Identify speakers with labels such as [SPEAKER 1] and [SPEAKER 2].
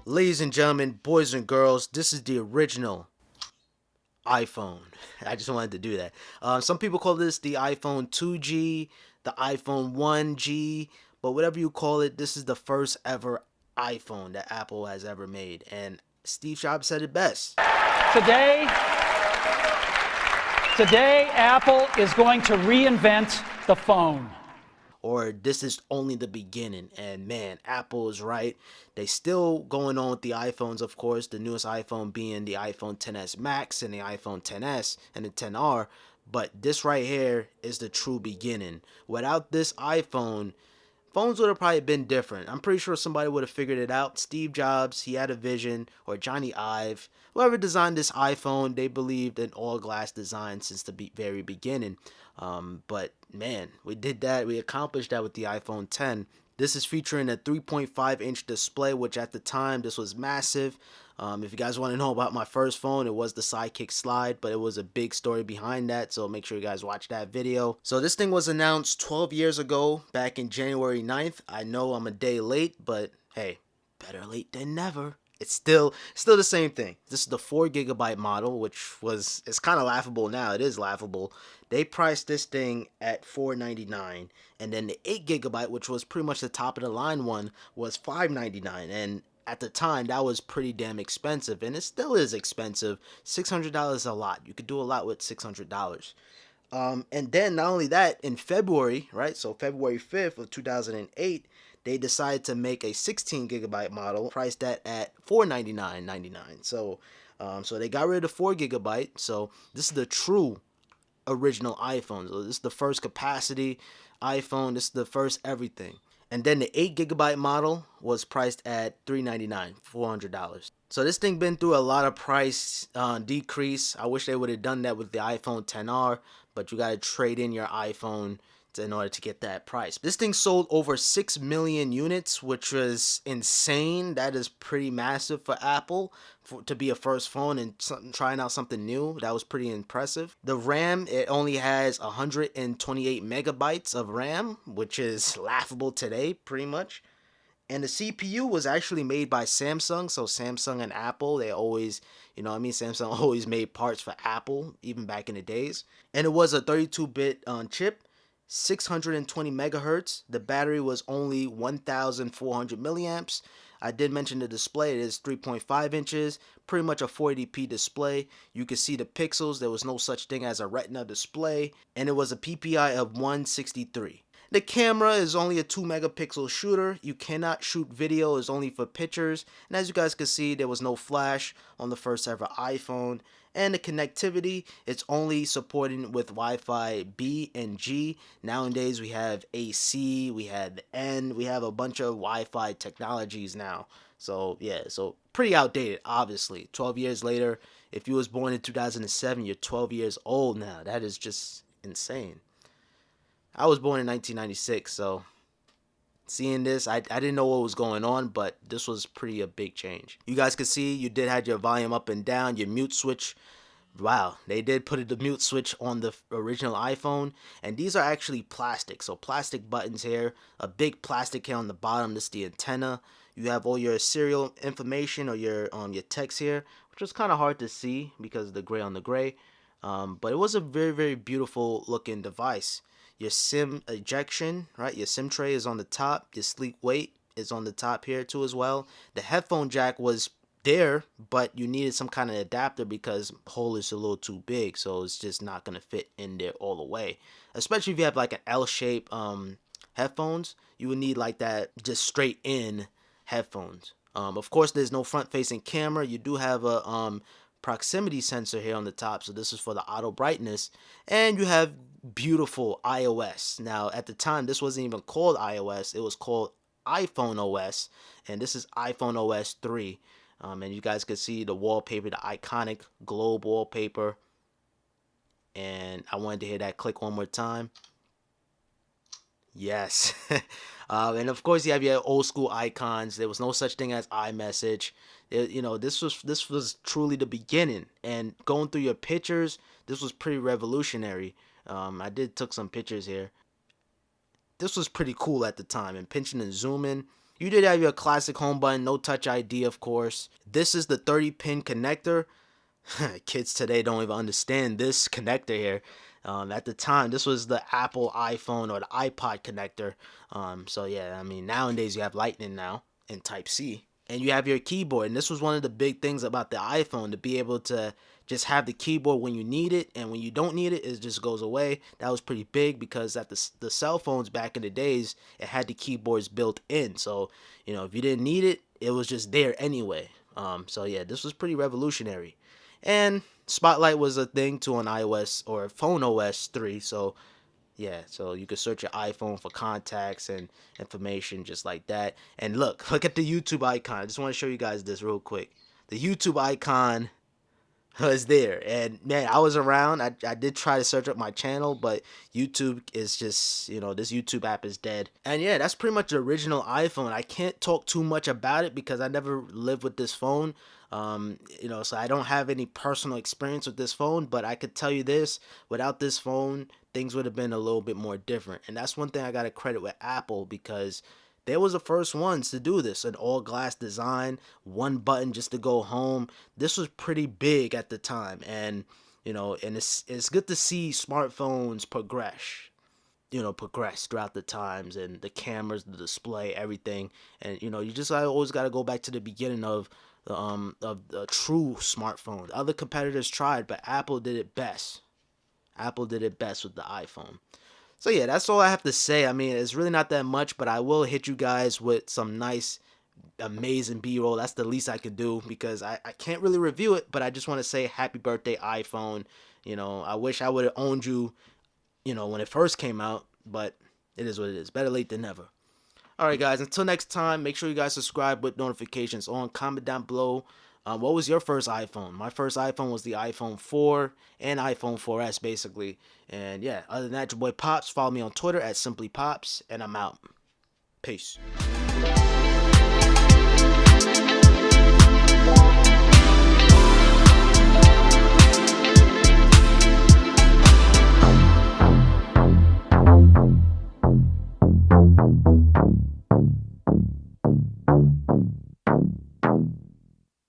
[SPEAKER 1] Ladies and gentlemen, boys and girls, this is the original iPhone. I just wanted to do that. Some people call this the iPhone 2G, the iPhone 1G, but whatever you call it, this is the first ever iPhone that Apple has ever made. And Steve Jobs said it best.
[SPEAKER 2] Today, Apple is going to reinvent the phone.
[SPEAKER 1] Or this is only the beginning. And man, Apple is right. They still going on with the iPhones, of course, the newest iPhone being the iPhone XS Max and the iPhone XS and the XR. But this right here is the true beginning. Without this iPhone, phones would have probably been different. I'm pretty sure somebody would have figured it out. Steve Jobs, he had a vision, or Johnny Ive. Whoever designed this iPhone, they believed in all glass design since the very beginning. But man, we did that. We accomplished that with the iPhone X. This is featuring a 3.5-inch display, which at the time, this was massive. If you guys want to know about my first phone, it was the Sidekick Slide, but it was a big story behind that, so make sure you guys watch that video. So this thing was announced 12 years ago, back in January 9th. I know I'm a day late, but hey, better late than never. It's still the same thing. This is the 4GB model, which it's kind of laughable now. It is laughable. They priced this thing at $499, and then the 8GB, which was pretty much the top of the line one, was $599. And at the time, that was pretty damn expensive, and it still is expensive. $600 is a lot. You could do a lot with $600. And then not only that, in February, right? So February 5th of 2008, they decided to make a 16GB model, priced that at $499.99. So they got rid of the 4GB. So this is the true original iPhone. So this is the first capacity iPhone. This is the first everything. And then the 8GB model was priced at $399, $400. So this thing been through a lot of price decrease. I wish they would have done that with the iPhone XR, but you got to trade in your iPhone in order to get that price. This thing sold over 6 million units, which was insane. That is pretty massive for Apple to be a first phone and trying out something new. That was pretty impressive. The RAM, it only has 128 megabytes of RAM, which is laughable today, pretty much. And the CPU was actually made by Samsung. So Samsung and Apple, they always, Samsung always made parts for Apple, even back in the days. And it was a 32-bit chip. 620 megahertz. The battery was only 1,400 milliamps. I did mention the display. It is 3.5 inches, pretty much a 480p display. You can see the pixels. There was no such thing as a retina display, and it was a PPI of 163. The camera is only a 2 megapixel shooter. You cannot shoot video. It's only for pictures. And as you guys can see, there was no flash on the first ever iPhone. And the connectivity, it's only supporting with Wi-Fi B and G. Nowadays, we have AC, we have N, we have a bunch of Wi-Fi technologies now. So, yeah, so pretty outdated, obviously. 12 years later, if you was born in 2007, you're 12 years old now. That is just insane. I was born in 1996, so seeing this, I didn't know what was going on, but this was pretty a big change. You guys can see you did have your volume up and down, your mute switch. Wow, they did put the mute switch on the original iPhone, and these are actually plastic. So plastic buttons here, a big plastic here on the bottom. This is the antenna. You have all your serial information or your text here, which was kind of hard to see because of the gray on the gray. But it was a very, very beautiful looking device. Your SIM ejection, right? Your SIM tray is on the top. Your sleep weight is on the top here too as well. The headphone jack was there, but you needed some kind of adapter because the hole is a little too big, so it's just not going to fit in there all the way. Especially if you have like an L-shape headphones, you would need like that just straight in headphones. Of course, there's no front-facing camera. You do have a proximity sensor here on the top, so this is for the auto brightness, and you have beautiful iOS. Now at the time, this wasn't even called iOS, it was called iPhone OS, and this is iPhone OS 3. And you guys can see the wallpaper, the iconic globe wallpaper. And I wanted to hear that click one more time. Yes. And of course you have your old school icons. There was no such thing as iMessage. This was truly the beginning. And going through your pictures, this was pretty revolutionary. I did took some pictures here. This was pretty cool at the time. And pinching and zooming. You did have your classic home button, no touch ID, of course. This is the 30-pin connector. Kids today don't even understand this connector here. At the time, this was the Apple iPhone or the iPod connector. So yeah, I mean, nowadays you have Lightning now and Type C, and you have your keyboard. And this was one of the big things about the iPhone, to be able to just have the keyboard when you need it, and when you don't need it, it just goes away. That was pretty big, because at the cell phones back in the days, it had the keyboards built in. So if you didn't need it, it was just there anyway. So yeah, this was pretty revolutionary. And Spotlight was a thing too on iOS or Phone OS 3. So yeah, so you could search your iPhone for contacts and information just like that. And look at the YouTube icon. I just want to show you guys this real quick. The YouTube icon was there, and man, I was around. I did try to search up my channel, but YouTube is just, this YouTube app is dead. And yeah, that's pretty much the original iPhone. I can't talk too much about it because I never lived with this phone. So I don't have any personal experience with this phone, but I could tell you this: without this phone, things would have been a little bit more different. And that's one thing I got to credit with Apple, because they was the first ones to do this, an all glass design, one button just to go home. This was pretty big at the time, and it's good to see smartphones progress throughout the times, and the cameras, the display, everything. And you just always got to go back to the beginning of the true smartphone. Other competitors tried, but Apple did it best. Apple did it best with the iPhone. So yeah, that's all I have to say. I mean, it's really not that much, but I will hit you guys with some nice, amazing B-roll. That's the least I could do, because I can't really review it, but I just want to say happy birthday, iPhone. I wish I would have owned you, when it first came out, but it is what it is. Better late than never. All right, guys, until next time, make sure you guys subscribe with notifications on. Comment down below. What was your first iPhone? My first iPhone was the iPhone 4 and iPhone 4S, basically. And yeah, other than that, your boy Pops. Follow me on Twitter at SimplyPops, and I'm out. Peace.